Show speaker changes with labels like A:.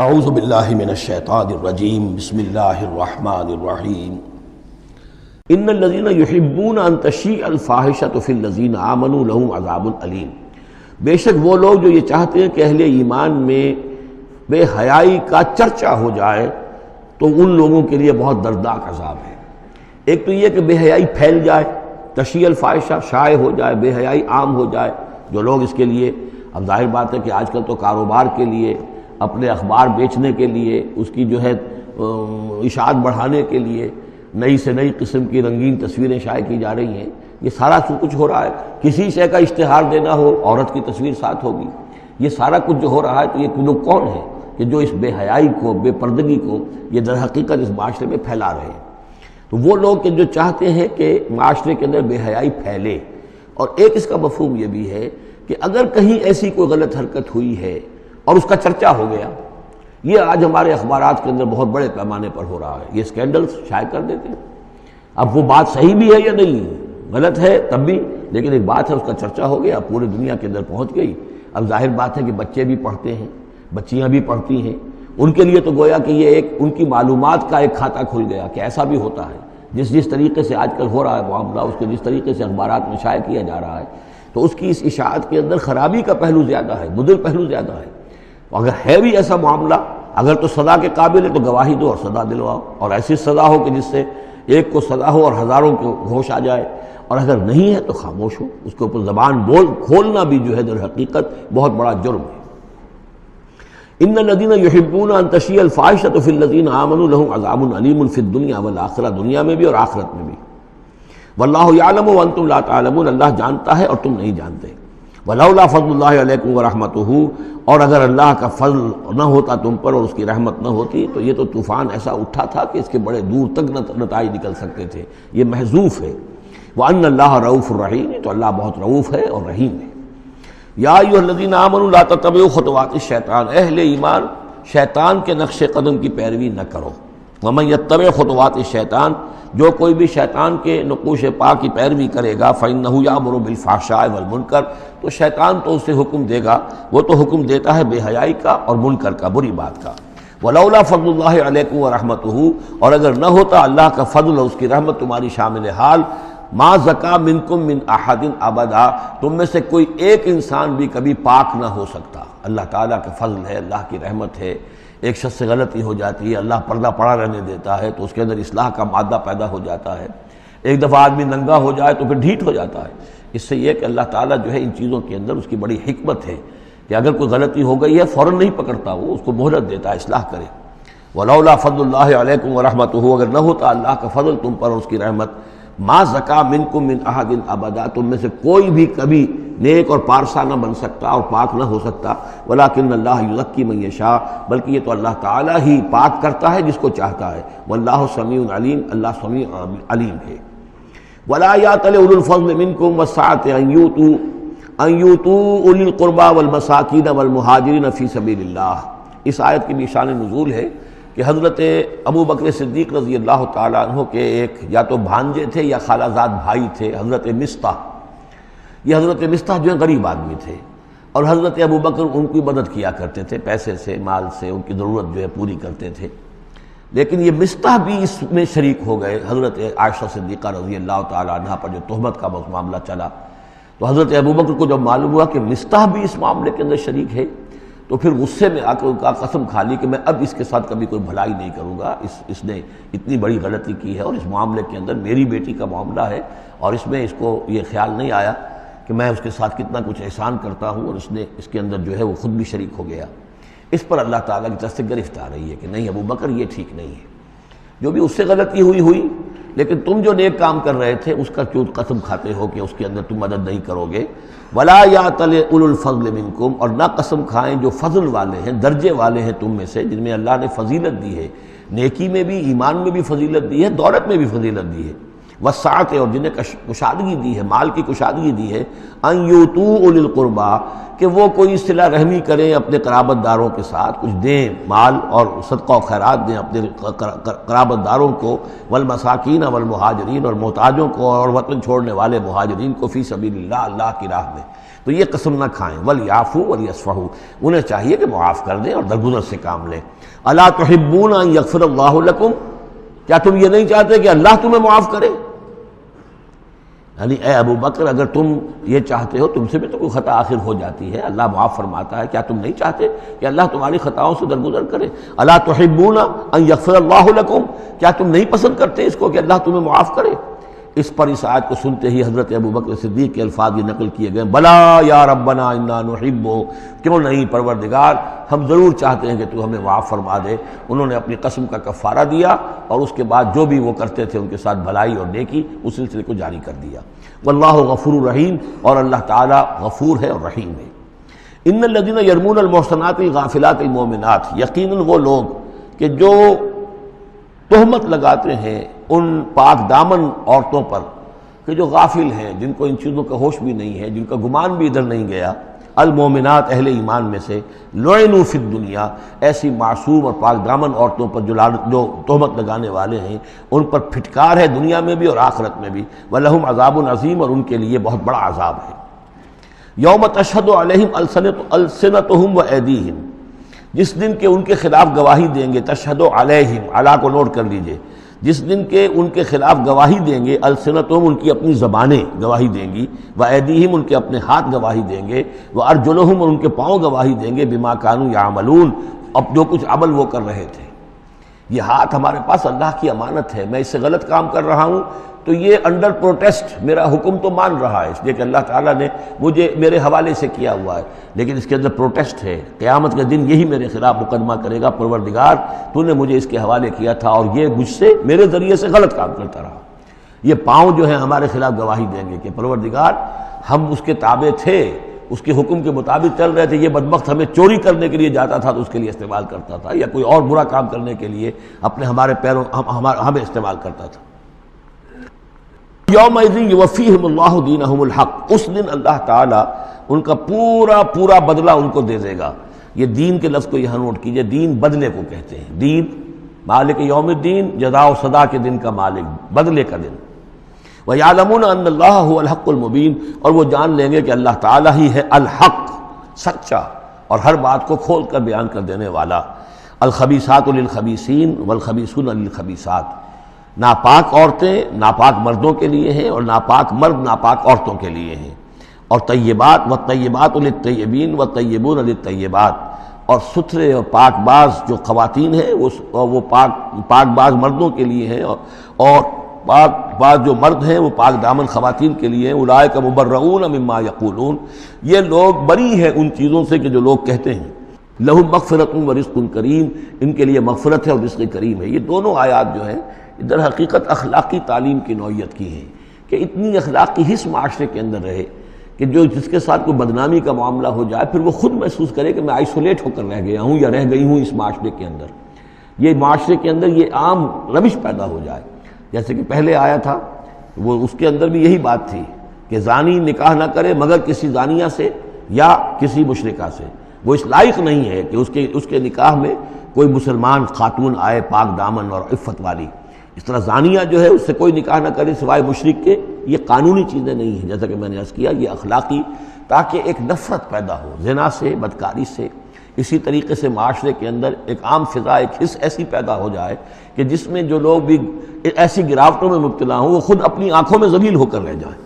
A: اعوذ باللہ من الشیطان الرجیم بسم اللہ الرحمن الرحیم ان الذین یحبون ان تشیع الفاحشۃ فی الذین آمنوا لہم عذاب علیم، بے شک وہ لوگ جو یہ چاہتے ہیں کہ اہل ایمان میں بے حیائی کا چرچا ہو جائے تو ان لوگوں کے لیے بہت دردناک عذاب ہے۔ ایک تو یہ کہ بے حیائی پھیل جائے، تشیع الفاحشہ شائع ہو جائے، بے حیائی عام ہو جائے، جو لوگ اس کے لیے، اب ظاہر بات ہے کہ آج کل تو کاروبار کے لیے، اپنے اخبار بیچنے کے لیے، اس کی جو ہے اشاعت بڑھانے کے لیے نئی سے نئی قسم کی رنگین تصویریں شائع کی جا رہی ہیں، یہ سارا کچھ ہو رہا ہے۔ کسی شے کا اشتہار دینا ہو، عورت کی تصویر ساتھ ہوگی، یہ سارا کچھ جو ہو رہا ہے، تو یہ لوگ کون ہیں کہ جو اس بے حیائی کو، بے پردگی کو یہ در حقیقت اس معاشرے میں پھیلا رہے ہیں؟ تو وہ لوگ کہ جو چاہتے ہیں کہ معاشرے کے اندر بے حیائی پھیلے، اور ایک اس کا مفہوم یہ بھی ہے کہ اگر کہیں ایسی کوئی غلط حرکت ہوئی ہے اور اس کا چرچا ہو گیا، یہ آج ہمارے اخبارات کے اندر بہت بڑے پیمانے پر ہو رہا ہے، یہ اسکینڈلز شائع کر دیتے ہیں۔ اب وہ بات صحیح بھی ہے یا نہیں، غلط ہے تب بھی، لیکن ایک بات ہے اس کا چرچا ہو گیا، پورے دنیا کے اندر پہنچ گئی۔ اب ظاہر بات ہے کہ بچے بھی پڑھتے ہیں، بچیاں بھی پڑھتی ہیں، ان کے لیے تو گویا کہ یہ ایک ان کی معلومات کا ایک کھاتہ کھل گیا کہ ایسا بھی ہوتا ہے۔ جس طریقے سے آج کل ہو رہا ہے معاملہ، اس کو جس طریقے سے اخبارات میں شائع کیا جا رہا ہے، تو اس کی اس اشاعت کے اندر خرابی کا پہلو زیادہ ہے، مضر پہلو زیادہ ہے۔ اگر ہے بھی ایسا معاملہ، اگر تو سزا کے قابل ہے تو گواہی دو اور سزا دلواؤ، اور ایسی سزا ہو کہ جس سے ایک کو سزا ہو اور ہزاروں کو ہوش آ جائے، اور اگر نہیں ہے تو خاموش ہو، اس کے اوپر زبان کھولنا بھی جو ہے در حقیقت بہت بڑا جرم ہے۔ ان الذین یحبون ان تشیع الفاحشۃ فی الذین آمنوا لہم عذاب علیم فی الدنیا والآخرہ، دنیا میں بھی اور آخرت میں بھی۔ واللہ یعلم وانتم لا تعلمون، اللہ جانتا ہے اور تم نہیں جانتے۔ ولولا فضل اللہ علیکم ورحمتہ، اور اگر اللہ کا فضل نہ ہوتا تم پر اور اس کی رحمت نہ ہوتی تو یہ تو طوفان ایسا اٹھا تھا کہ اس کے بڑے دور تک نتائج نکل سکتے تھے، یہ محذوف ہے۔ وان اللہ رؤوف الرحیم، تو اللہ بہت رؤوف ہے اور رحیم ہے۔ یا ایھا الذین آمنوا لا تتبعوا خطوات الشیطان، اہل ایمان شیطان کے نقش قدم کی پیروی نہ کرو۔ ومن یتبع خطوات الشیطان، جو کوئی بھی شیطان کے نقوش پا کی پیروی کرے گا، فإنہ یأمر بالفحشاء والمنکر، تو شیطان تو اسے حکم دے گا، وہ تو حکم دیتا ہے بے حیائی کا اور منکر کا، بری بات کا۔ ولولا فضل اللہ علیکم ورحمتہ، اور اگر نہ ہوتا اللہ کا فضل اور اس کی رحمت تمہاری شامل حال، ما زکا منکم من احد ابدا، تم میں سے کوئی ایک انسان بھی کبھی پاک نہ ہو سکتا۔ اللہ تعالیٰ کا فضل ہے، اللہ کی رحمت ہے۔ ایک شخص سے غلطی ہو جاتی ہے، اللہ پردہ پڑا رہنے دیتا ہے تو اس کے اندر اصلاح کا مادہ پیدا ہو جاتا ہے۔ ایک دفعہ آدمی ننگا ہو جائے تو پھر ڈھیٹ ہو جاتا ہے۔ اس سے یہ کہ اللہ تعالیٰ جو ہے ان چیزوں کے اندر اس کی بڑی حکمت ہے کہ اگر کوئی غلطی ہو گئی ہے فوراً نہیں پکڑتا، وہ اس کو مہلت دیتا ہے، اصلاح کرے۔ ولولا فضل اللہ علیکم ورحمتہ، اگر نہ ہوتا اللہ کا فضل تم پر اور اس کی رحمت، ما زکا منکم من احد ابدا، تم میں سے کوئی بھی کبھی نیک اور پارسا نہ بن سکتا اور پاک نہ ہو سکتا۔ ولکن اللہ یزکی من یشاء، بلکہ یہ تو اللہ تعالیٰ ہی پاک کرتا ہے جس کو چاہتا ہے۔ واللہ سمیع علیم، اللہ سمیع علیم ہے۔ ولا یأتل اولو الفضل منکم والسعة ان یؤتوا اولی القربى والمساکین والمہاجرین فی سبیل اللہ۔ اس آیت کی بھی شان نزول ہے کہ حضرت ابو بکر صدیق رضی اللہ تعالیٰ عنہ کے ایک یا تو بھانجے تھے یا خالہ زاد بھائی تھے، حضرت مصطح۔ یہ حضرت مصطح جو ہے غریب آدمی تھے، اور حضرت ابو بکر ان کی مدد کیا کرتے تھے، پیسے سے، مال سے ان کی ضرورت جو ہے پوری کرتے تھے۔ لیکن یہ مصطح بھی اس میں شریک ہو گئے۔ حضرت عائشہ صدیقہ رضی اللہ تعالیٰ عنہ پر جو تہمت کا معاملہ چلا، تو حضرت ابو بکر کو جب معلوم ہوا کہ مصطح بھی اس معاملے کے اندر شریک ہے، تو پھر غصے میں آ کر ان کا قسم کھا لی کہ میں اب اس کے ساتھ کبھی کوئی بھلائی نہیں کروں گا، اس نے اتنی بڑی غلطی کی ہے، اور اس معاملے کے اندر میری بیٹی کا معاملہ ہے، اور اس میں اس کو یہ خیال نہیں آیا کہ میں اس کے ساتھ کتنا کچھ احسان کرتا ہوں، اور اس نے اس کے اندر جو ہے وہ خود بھی شریک ہو گیا۔ اس پر اللہ تعالیٰ کی طرف سے گرفت آ رہی ہے کہ نہیں ابو بکر یہ ٹھیک نہیں ہے، جو بھی اس سے غلطی ہوئی، لیکن تم جو نیک کام کر رہے تھے اس کا کیوں قسم کھاتے ہو کہ اس کے اندر تم مدد نہیں کرو گے۔ ولا یأتل اولو الفضل منکم، اور نہ قسم کھائیں جو فضل والے ہیں، درجے والے ہیں تم میں سے، جن میں اللہ نے فضیلت دی ہے، نیکی میں بھی، ایمان میں بھی فضیلت دی ہے، دولت میں بھی فضیلت دی ہے، وسعت، اور جنہیں کشادگی دی ہے، مال کی کشادگی دی ہے، ان یؤتوا اولی القربى، کہ وہ کوئی صلہ رحمی کریں اپنے قرابت داروں کے ساتھ، کچھ دیں، مال اور صدقہ و خیرات دیں اپنے قرابت داروں کو، والمساکین والمہاجرین، اور محتاجوں کو اور وطن چھوڑنے والے مہاجرین کو، فی سبیل اللہ، اللہ کی راہ میں۔ تو یہ قسم نہ کھائیں. وَلْيَعْفُوا وَلْيَصْفَحُوا، انہیں چاہیے کہ معاف کر دیں اور درگزر سے کام لیں. أَلَا تُحِبُّونَ أَن يَغْفِرَ اللَّهُ لَكُمْ، کیا تم یہ نہیں چاہتے کہ اللہ تمہیں معاف کرے؟ یعنی اے ابو بکر، اگر تم یہ چاہتے ہو، تم سے بھی تو کوئی خطا آخر ہو جاتی ہے، اللہ معاف فرماتا ہے، کیا تم نہیں چاہتے کہ اللہ تمہاری خطاؤں سے درگزر کرے؟ أَلَا تُحِبُّونَ أَن يَغْفِرَ اللَّهُ لَكُمْ، کیا تم نہیں پسند کرتے اس کو کہ اللہ تمہیں معاف کرے؟ اس پر اس آیت کو سنتے ہی حضرت ابو بکر صدیق کے الفاظ یہ نقل کیے گئے، بلا یا ربنا انا نحب، کیوں نہیں پروردگار، ہم ضرور چاہتے ہیں کہ تو ہمیں معاف فرما دے. انہوں نے اپنی قسم کا کفارہ دیا اور اس کے بعد جو بھی وہ کرتے تھے ان کے ساتھ بھلائی اور نیکی، اس سلسلے کو جاری کر دیا. واللہ غفور رحیم، اور اللہ تعالی غفور ہے اور رحیم ہے. ان الذین یرمون المحصنات الغافلات المؤمنات، یقیناً وہ لوگ کہ جو تہمت لگاتے ہیں ان پاک دامن عورتوں پر کہ جو غافل ہیں، جن کو ان چیزوں کا ہوش بھی نہیں ہے، جن کا گمان بھی ادھر نہیں گیا. المومنات، اہل ایمان میں سے، لعنوا فی الدنیا، ایسی معصوم اور پاک دامن عورتوں پر جو تہمت لگانے والے ہیں ان پر پھٹکار ہے دنیا میں بھی اور آخرت میں بھی. ولہم عذاب عظیم، اور ان کے لیے بہت بڑا عذاب ہے. یوم تشہد علیہم السنتہم وایدیہم، جس دن کے ان کے خلاف گواہی دیں گے، تشہد علیہم، علی کو نوٹ کر لیجئے، جس دن کے ان کے خلاف گواہی دیں گے، السنتہم ان کی اپنی زبانیں گواہی دیں گی، وایدیہم ان کے اپنے ہاتھ گواہی دیں گے، وارجلہم اور ان کے پاؤں گواہی دیں گے، بما کانوا یعملون، اب جو کچھ عمل وہ کر رہے تھے. یہ ہاتھ ہمارے پاس اللہ کی امانت ہے، میں اس سے غلط کام کر رہا ہوں تو یہ انڈر پروٹیسٹ میرا حکم تو مان رہا ہے، اس لیے کہ اللہ تعالیٰ نے مجھے میرے حوالے سے کیا ہوا ہے، لیکن اس کے اندر پروٹیسٹ ہے. قیامت کے دن یہی میرے خلاف مقدمہ کرے گا، پروردگار تو نے مجھے اس کے حوالے کیا تھا اور یہ مجھ سے میرے ذریعے سے غلط کام کرتا رہا. یہ پاؤں جو ہیں ہمارے خلاف گواہی دیں گے کہ پروردگار ہم اس کے تابع تھے، اس کے حکم کے مطابق چل رہے تھے، یہ بدبخت ہمیں چوری کرنے کے لیے جاتا تھا تو اس کے لیے استعمال کرتا تھا، یا کوئی اور برا کام کرنے کے لیے ہمارے پیروں ہمیں استعمال کرتا تھا. یومئذ یوفیہم اللہ دینہم الحق، اس دن اللہ تعالیٰ ان کا پورا بدلہ ان کو دے دے گا. یہ دین کے لفظ کو یہاں نوٹ کیجئے، دین بدلے کو کہتے ہیں. دین مالک یوم الدین، جزا و سزا کے دن کا مالک، بدلے کا دن. وَيَعْلَمُونَ أَنَّ اللَّهَ هُوَ الْحَقُّ الْمُبِينُ، اور وہ جان لیں گے کہ اللہ تعالیٰ ہی ہے الحق، سچا اور ہر بات کو کھول کر بیان کر دینے والا. الخبیثات للخبیثین والخبیثون للخبیثات، ناپاک عورتیں ناپاک مردوں کے لیے ہیں اور ناپاک مرد ناپاک عورتوں کے لیے ہیں. اور طیبات والطیبات للطیبین والطیبون للطیبات، اور ستھرے اور پاک باز جو خواتین ہیں وہ پاک باز مردوں کے لیے ہیں، اور پاک باز جو مرد ہیں وہ پاک دامن خواتین کے لیے ہیں. اولئک مبرؤون مما یقولون، یہ لوگ بری ہیں ان چیزوں سے کہ جو لوگ کہتے ہیں. لہم مغفرۃ ورزق کریم، ان کے لیے مغفرت ہے اور رزق کریم ہے. یہ دونوں آیات جو ہیں در حقیقت اخلاقی تعلیم کی نوعیت کی ہیں کہ اتنی اخلاقی حس معاشرے کے اندر رہے کہ جس کے ساتھ کوئی بدنامی کا معاملہ ہو جائے پھر وہ خود محسوس کرے کہ میں آئسولیٹ ہو کر رہ گیا ہوں یا رہ گئی ہوں اس معاشرے کے اندر. یہ معاشرے کے اندر یہ عام روش پیدا ہو جائے. جیسے کہ پہلے آیا تھا وہ اس کے اندر بھی یہی بات تھی کہ زانی نکاح نہ کرے مگر کسی زانیہ سے یا کسی مشرکہ سے. وہ اس لائق نہیں ہے کہ اس کے نکاح میں کوئی مسلمان خاتون آئے پاک دامن اور عفت والی. اس طرح زانیہ جو ہے اس سے کوئی نکاح نہ کرے سوائے مشرک کے. یہ قانونی چیزیں نہیں ہیں جیسا کہ میں نے عرض کیا، یہ اخلاقی، تاکہ ایک نفرت پیدا ہو زنا سے، بدکاری سے. اسی طریقے سے معاشرے کے اندر ایک عام فضا، ایک حس ایسی پیدا ہو جائے کہ جس میں جو لوگ بھی ایسی گراوٹوں میں مبتلا ہوں وہ خود اپنی آنکھوں میں ذلیل ہو کر رہ جائیں.